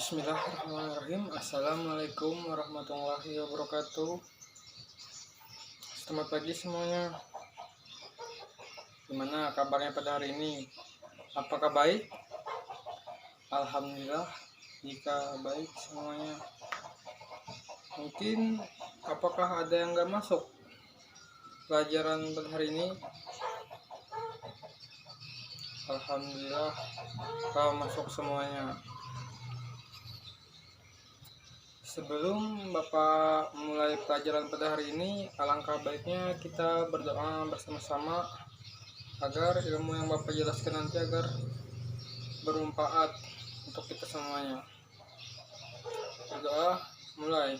Bismillahirrahmanirrahim. Assalamualaikum warahmatullahi wabarakatuh. Selamat pagi semuanya. Gimana kabarnya pada hari ini? Apakah baik? Alhamdulillah jika baik semuanya. Mungkin apakah ada yang gak masuk pelajaran pada hari ini? Alhamdulillah kalau masuk semuanya. Sebelum Bapak mulai pelajaran pada hari ini, alangkah baiknya kita berdoa bersama-sama agar ilmu yang Bapak jelaskan nanti agar bermanfaat untuk kita semuanya. Berdoa, mulai.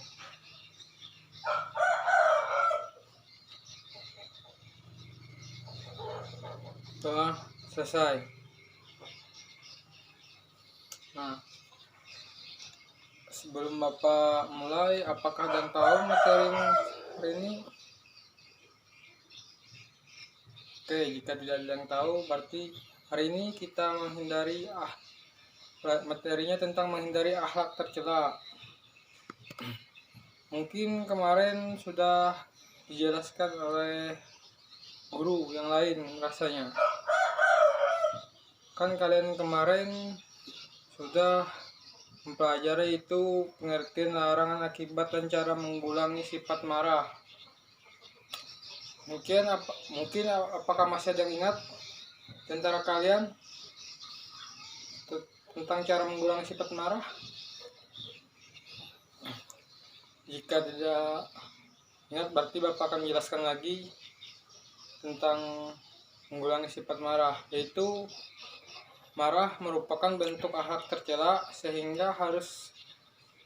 Doa selesai. Nah, sebelum Bapak mulai, apakah dan tahu materi hari ini? Oke, jika tidak ada yang tahu, berarti hari ini kita menghindari materinya tentang menghindari akhlak tercela. Mungkin kemarin sudah dijelaskan oleh guru yang lain rasanya. Kan kalian kemarin sudah mempelajari itu pengertian larangan, akibat, dan cara mengulangi sifat marah. Mungkin apakah masih ada yang ingat di antara kalian tentang cara mengulangi sifat marah? Jika tidak ingat, berarti Bapak akan menjelaskan lagi tentang mengulangi sifat marah, yaitu marah merupakan bentuk akhlak tercela sehingga harus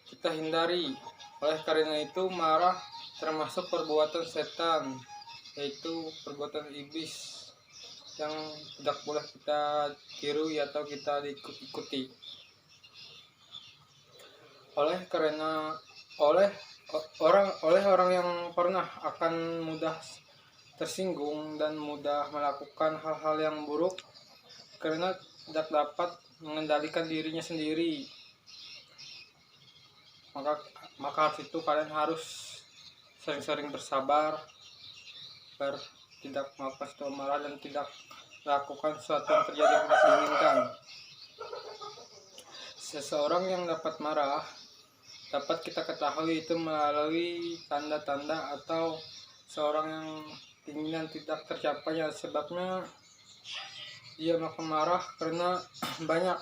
kita hindari. Oleh karena itu, marah termasuk perbuatan setan, yaitu perbuatan iblis yang tidak boleh kita tiru atau kita ikuti. Oleh orang yang pernah akan mudah tersinggung dan mudah melakukan hal-hal yang buruk karena tidak dapat mengendalikan dirinya sendiri. Maka harus itu kalian harus sering-sering bersabar agar tidak melakukan sesuatu marah dan tidak melakukan sesuatu yang terjadi yang tidak diinginkan. Seseorang yang dapat marah dapat kita ketahui itu melalui tanda-tanda atau seorang yang keinginan tidak tercapai, sebabnya dia makin marah karena banyak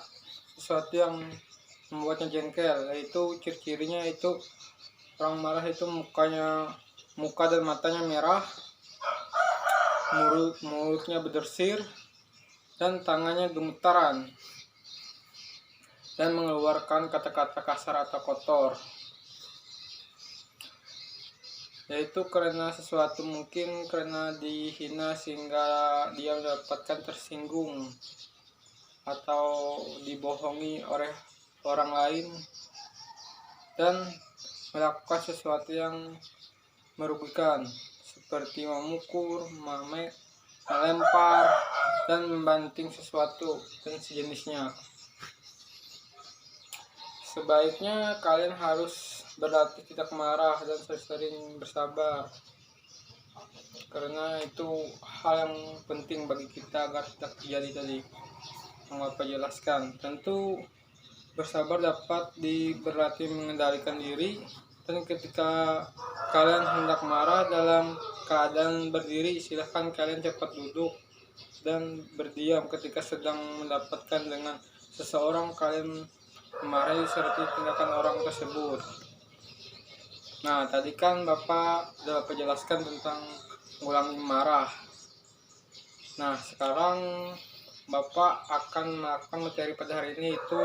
sesuatu yang membuatnya jengkel, yaitu ciri-cirinya itu orang marah itu muka dan matanya merah, mulutnya berdersir, dan tangannya gemetaran, dan mengeluarkan kata-kata kasar atau kotor, yaitu karena sesuatu, mungkin karena dihina sehingga dia mendapatkan tersinggung atau dibohongi oleh orang lain dan melakukan sesuatu yang merugikan seperti memukul, melempar, dan membanting sesuatu dan sejenisnya. Sebaiknya kalian harus berlatih tidak marah dan sering bersabar, karena itu hal yang penting bagi kita agar tidak terjadi tadi yang Bapak jelaskan. Tentu bersabar dapat berlatih mengendalikan diri, dan ketika kalian hendak marah dalam keadaan berdiri, silahkan kalian cepat duduk dan berdiam. Ketika sedang mendapatkan dengan seseorang, kalian memarahi seperti tindakan orang tersebut. Nah, tadi kan Bapak jelaskan tentang mengulangi marah. Nah, sekarang Bapak akan melakukan materi pada hari ini, itu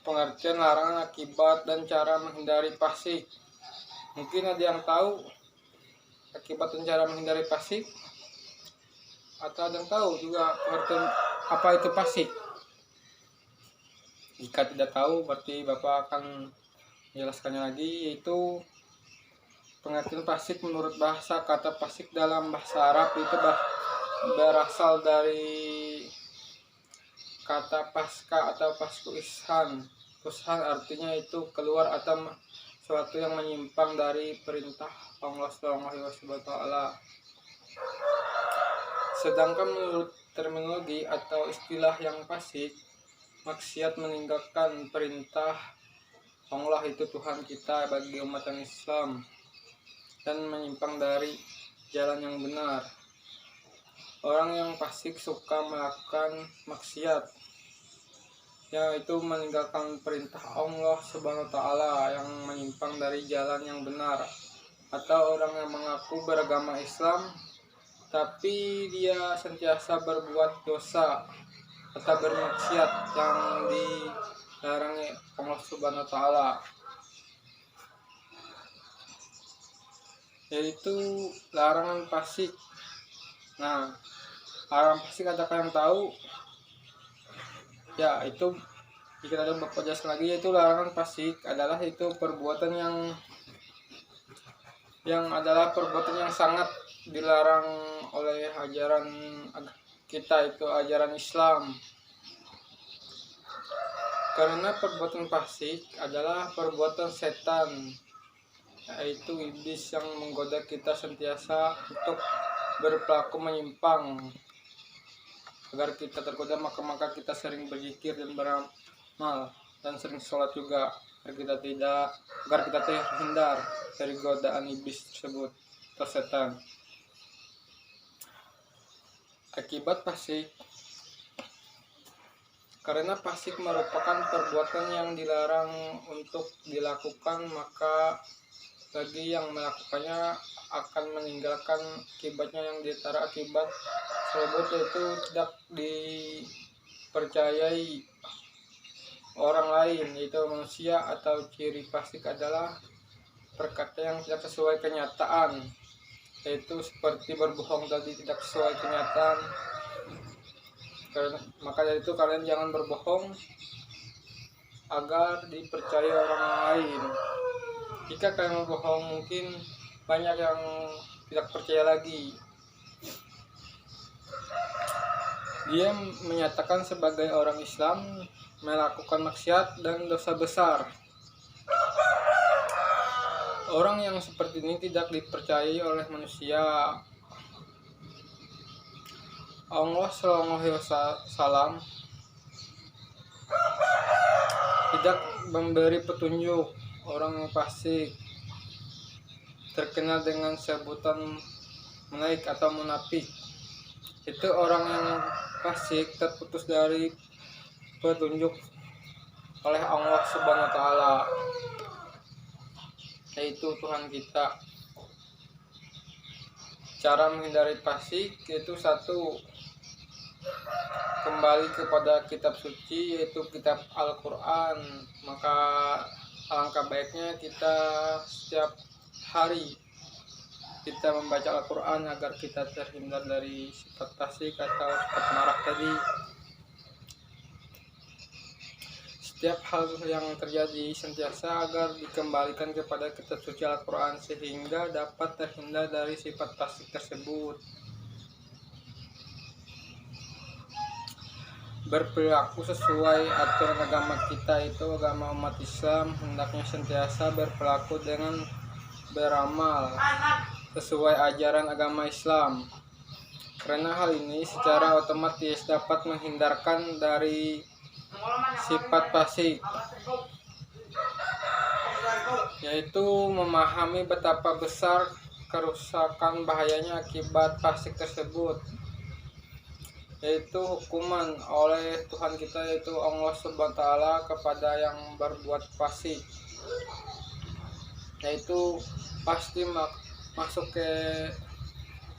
pengertian larangan, akibat, dan cara menghindari fasik. Mungkin ada yang tahu akibat dan cara menghindari fasik? Atau ada yang tahu juga pengertian apa itu fasik? Jika tidak tahu, berarti Bapak akan menjelaskannya lagi, yaitu pengertian fasik menurut bahasa. Kata fasik dalam bahasa Arab itu berasal dari kata pasca atau pasku ishan. Pushan artinya itu keluar atau suatu yang menyimpang dari perintah Allah SWT. Sedangkan menurut terminologi atau istilah yang fasik, maksiat meninggalkan perintah Allah itu Tuhan kita bagi umat Islam dan menyimpang dari jalan yang benar. Orang yang fasik suka melakukan maksiat, yaitu meninggalkan perintah Allah Subhanahu wa taala yang menyimpang dari jalan yang benar. Atau orang yang mengaku beragama Islam tapi dia sentiasa berbuat dosa atau bermaksiat yang dilarang Allah Subhanahu wa taala, yaitu larangan fasik. Nah, larangan fasik ada yang tahu? Ya, itu kita ada jelas lagi, yaitu larangan fasik adalah itu perbuatan yang adalah perbuatan yang sangat dilarang oleh ajaran kita, itu ajaran Islam. Karena perbuatan fasik adalah perbuatan setan, yaitu iblis yang menggoda kita sentiasa untuk berperilaku menyimpang. Agar kita tergoda, maka kita sering berzikir dan beramal dan sering sholat juga, agar kita terhindar dari godaan iblis tersebut atau setan. Akibat fasik, karena fasik merupakan perbuatan yang dilarang untuk dilakukan, maka bagi yang melakukannya akan meninggalkan akibatnya yang diantara akibat tersebut yaitu tidak dipercayai orang lain, yaitu manusia. Atau ciri fasik adalah perkataan yang tidak sesuai kenyataan, yaitu seperti berbohong tadi, tidak sesuai kenyataan. Maka dari itu kalian jangan berbohong agar dipercaya orang lain. Jika kalian berbohong, mungkin banyak yang tidak percaya lagi. Dia menyatakan sebagai orang Islam melakukan maksiat dan dosa besar. Orang yang seperti ini tidak dipercayai oleh manusia. Allah SAW tidak memberi petunjuk orang yang fasik, terkenal dengan sebutan munaik atau munafik. Itu orang yang fasik terputus dari petunjuk oleh Allah Subhanahu wa taala, yaitu Tuhan kita. Cara menghindari fasik yaitu satu, kembali kepada kitab suci, yaitu kitab Al-Quran. Maka alangkah baiknya kita setiap hari kita membaca Al-Quran agar kita terhindar dari sifat fasik atau sifat marah tadi. Setiap hal yang terjadi sentiasa agar dikembalikan kepada kitab suci Al-Quran sehingga dapat terhindar dari sifat fasik tersebut. Berperilaku sesuai aturan agama kita, itu agama umat Islam hendaknya sentiasa berperilaku dengan beramal sesuai ajaran agama Islam. Karena hal ini secara otomatis dapat menghindarkan dari sifat fasik, yaitu memahami betapa besar kerusakan bahayanya akibat fasik tersebut, yaitu hukuman oleh Tuhan kita, yaitu Allah Subhanahu wa taala kepada yang berbuat fasik, yaitu pasti masuk ke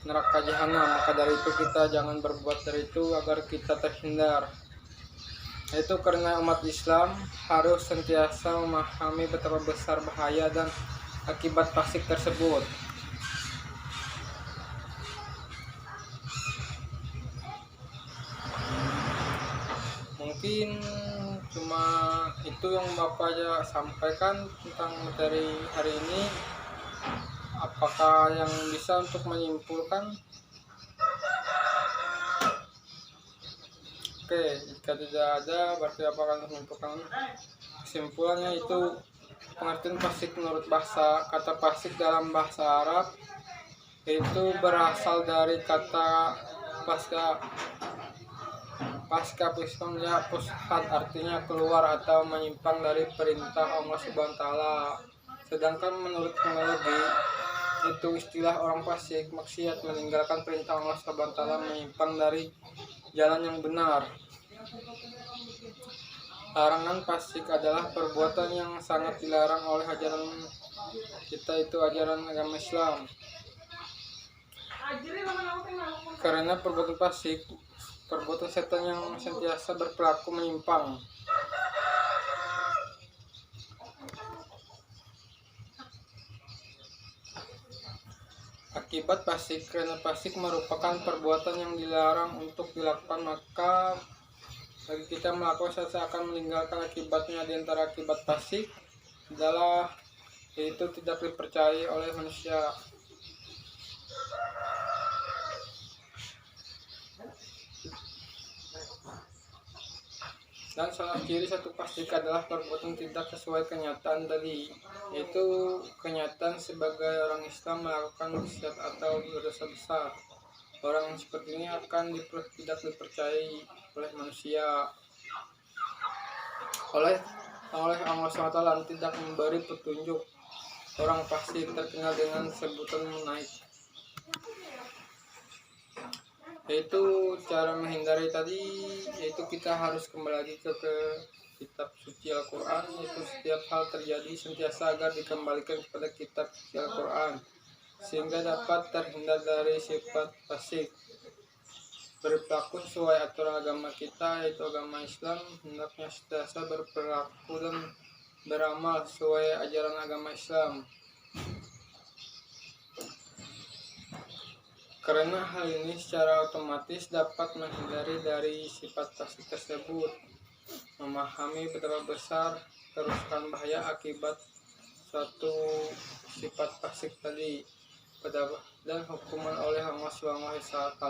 neraka jahanam. Maka dari itu kita jangan berbuat dari itu agar kita terhindar. Itu karena umat Islam harus sentiasa memahami betapa besar bahaya dan akibat fasik tersebut. Mungkin cuma itu yang Bapak aja sampaikan tentang materi hari ini. Apakah yang bisa untuk menyimpulkan? Oke, jika tidak ada berarti apa akan menyimpulkan? Kesimpulannya itu pengertian fasik menurut kata fasik dalam bahasa Arab itu berasal dari kata pasca pusatnya pusat, artinya keluar atau menyimpang dari perintah Allah Subhanahu wa taala. Sedangkan menurut teknologi itu istilah orang fasik maksiat meninggalkan perintah Allah Subhanahu wa taala, menyimpang dari jalan yang benar. Larangan fasik adalah perbuatan yang sangat dilarang oleh ajaran kita, itu ajaran agama Islam. Karena perbuatan fasik, perbuatan setan yang sentiasa berperilaku menyimpang. Akibat fasik, karena fasik merupakan perbuatan yang dilarang untuk dilakukan, maka bagi kita melakukan seakan meninggalkan akibatnya. Di antara akibat fasik adalah yaitu tidak dipercayai oleh manusia. Dan salah ciri satu fasik adalah perbuatan tidak sesuai kenyataan tadi, yaitu kenyataan sebagai orang Islam melakukan maksiat atau dosa besar. Orang seperti ini akan tidak dipercayai oleh manusia. Oleh Allah SWT tidak memberi petunjuk. Orang fasik terkenal dengan sebutan naik. Yaitu cara menghindari tadi, yaitu kita harus kembali lagi ke kitab suci Al-Quran, yaitu setiap hal terjadi sentiasa agar dikembalikan kepada kitab suci Al-Quran sehingga dapat terhindar dari sifat fasik. Berperilaku sesuai aturan agama kita, yaitu agama Islam, hendaknya sentiasa berperilaku dan beramal sesuai ajaran agama Islam. Karena hal ini secara otomatis dapat menghindari dari sifat fasik tersebut. Memahami betapa besar kerusakan bahaya akibat suatu sifat fasik tadi dan hukuman oleh Allah SWT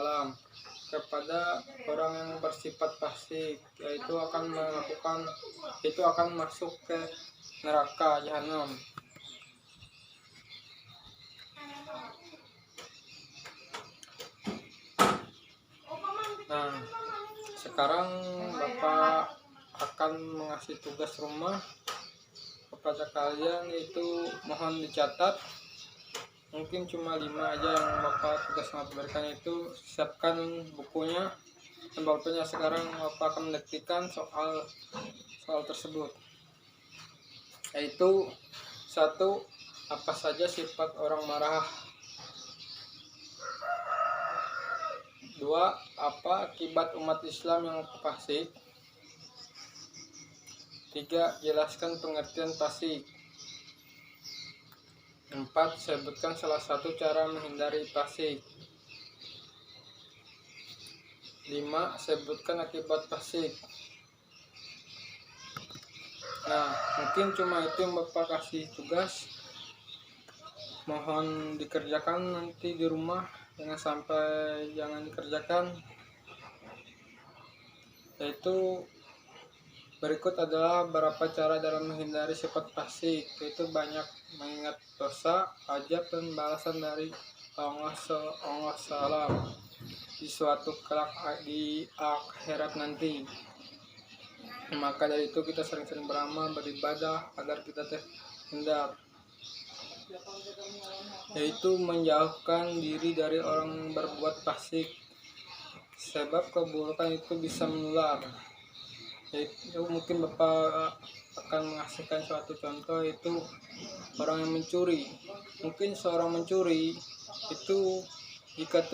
kepada orang yang bersifat fasik, yaitu akan masuk ke neraka jahanam. Nah, sekarang Bapak akan mengasih tugas rumah kepada kalian, yaitu mohon dicatat. Mungkin cuma 5 aja yang Bapak tugas berikan, itu siapkan bukunya dan pulpennya. Sekarang Bapak akan mendetikkan soal tersebut, yaitu 1. Apa saja sifat orang marah? 2. Apa akibat umat Islam yang fasik? 3. Jelaskan pengertian fasik. 4. Sebutkan salah satu cara menghindari fasik. 5. Sebutkan akibat fasik. Nah, mungkin cuma itu yang Bapak kasih tugas. Mohon dikerjakan nanti di rumah, jangan dikerjakan. Yaitu berikut adalah beberapa cara dalam menghindari sifat fasik, yaitu banyak mengingat dosa, ajab dan balasan dari Allah SWT di suatu kelak di akhirat nanti. Maka dari itu kita sering-sering beramal, beribadah agar kita terhindar, yaitu menjauhkan diri dari orang berbuat fasik, sebab keburukan itu bisa menular. Yaitu mungkin Bapak akan mengasihkan suatu contoh, yaitu orang yang mencuri. Mungkin seorang mencuri itu jika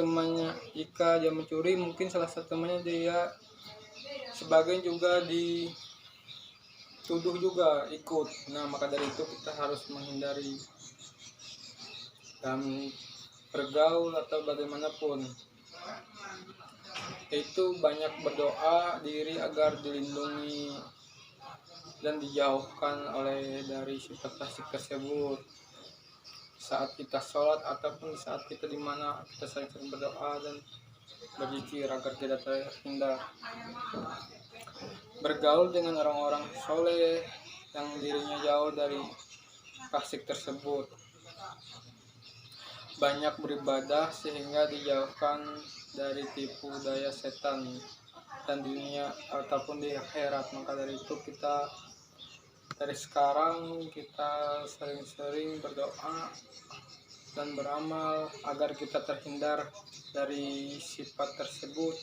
dia mencuri, mungkin salah satu temannya dia sebagian juga dituduh juga ikut. Nah, maka dari itu kita harus menghindari dan bergaul atau bagaimanapun, yaitu banyak berdoa diri agar dilindungi dan dijauhkan dari sifat fasik tersebut. Saat kita sholat ataupun saat kita dimana kita sering berdoa dan berzikir agar tidak terhindar. Bergaul dengan orang-orang soleh yang dirinya jauh dari fasik tersebut. Banyak beribadah sehingga dijauhkan dari tipu daya setan dan dunia ataupun di akhirat. Maka dari itu dari sekarang kita sering-sering berdoa dan beramal agar kita terhindar dari sifat tersebut.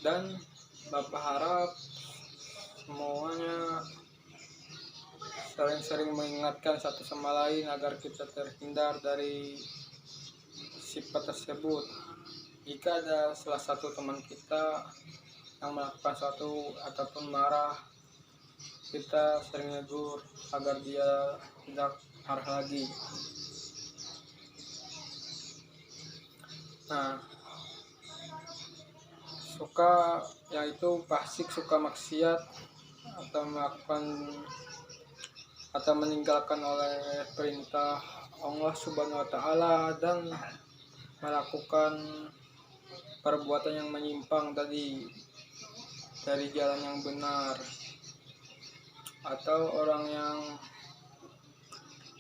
Dan Bapak harap semuanya sering-sering mengingatkan satu sama lain agar kita terhindar dari sifat tersebut. Jika ada salah satu teman kita yang melakukan suatu ataupun marah, kita sering negur agar dia tidak marah lagi. Nah, suka yaitu fasik, suka maksiat atau melakukan atau meninggalkan oleh perintah Allah Subhanahu wa taala dan melakukan perbuatan yang menyimpang tadi dari jalan yang benar, atau orang yang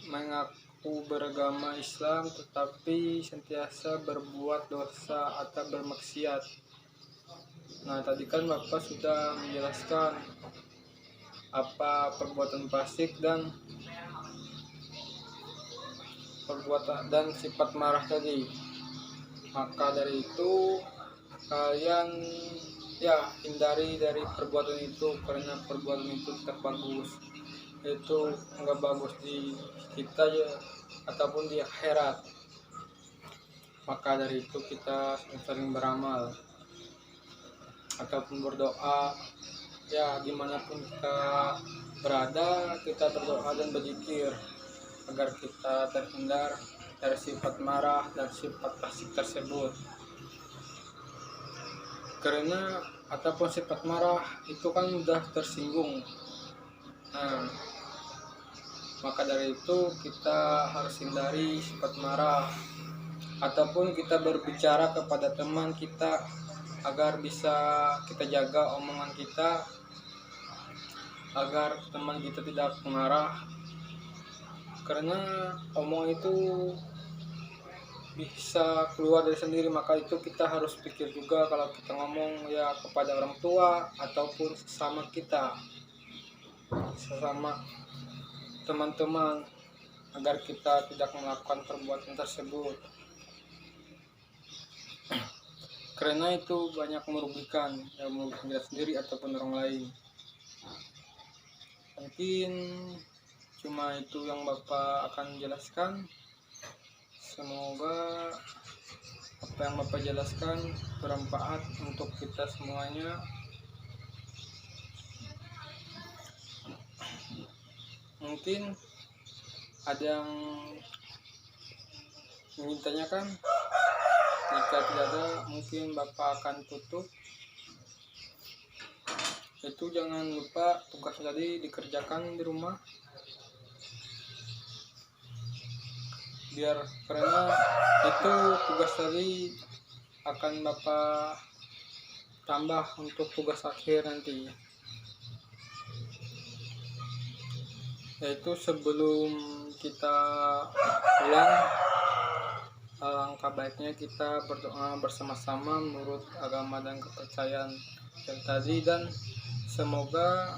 mengaku beragama Islam tetapi sentiasa berbuat dosa atau bermaksiat. Nah, tadi kan Bapak sudah menjelaskan apa perbuatan fasik dan perbuatan dan sifat marah tadi. Maka dari itu kalian hindari dari perbuatan itu, karena perbuatan itu tidak bagus. Itu enggak bagus di kita ya, ataupun di akhirat. Maka dari itu kita sering beramal ataupun berdoa, dimanapun kita berada, kita berdoa dan berzikir agar kita terhindar dari sifat marah dan sifat fasik tersebut. Karena ataupun sifat marah itu kan sudah tersinggung. Nah, maka dari itu kita harus hindari sifat marah, ataupun kita berbicara kepada teman kita agar bisa kita jaga omongan kita, agar teman kita tidak marah. Karena omongan itu bisa keluar dari sendiri, maka itu kita harus pikir juga kalau kita ngomong kepada orang tua ataupun sesama teman-teman, agar kita tidak melakukan perbuatan tersebut. Karena itu banyak merugikan kita sendiri ataupun orang lain. Mungkin cuma itu yang Bapak akan jelaskan. Semoga apa yang Bapak jelaskan bermanfaat untuk kita semuanya. Mungkin ada yang ingin tanyakan? Jika tidak ada, mungkin Bapak akan tutup. Itu jangan lupa tugas tadi dikerjakan di rumah, karena itu tugas tadi akan Bapak tambah untuk tugas akhir nanti. Yaitu sebelum kita pulang, alangkah baiknya kita berdoa bersama-sama menurut agama dan kepercayaan yang tadi, dan semoga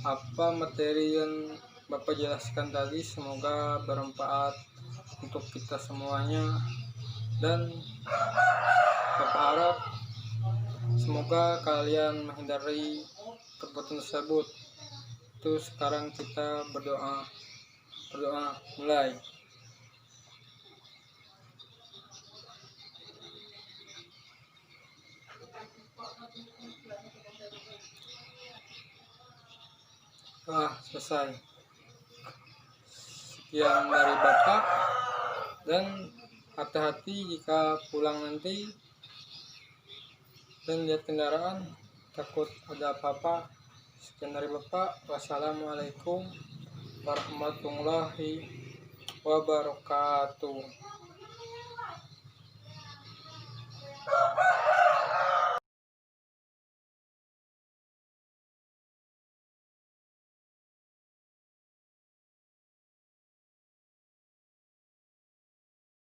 apa materi yang Bapak jelaskan tadi semoga bermanfaat untuk kita semuanya, dan Bapak harap semoga kalian menghindari perbuatan tersebut. Itu sekarang kita berdoa mulai. Selesai. Sekian dari Bapak, dan hati-hati jika pulang nanti dan lihat kendaraan, takut ada apa-apa. Sekian dari Bapak. Wassalamualaikum warahmatullahi wabarakatuh.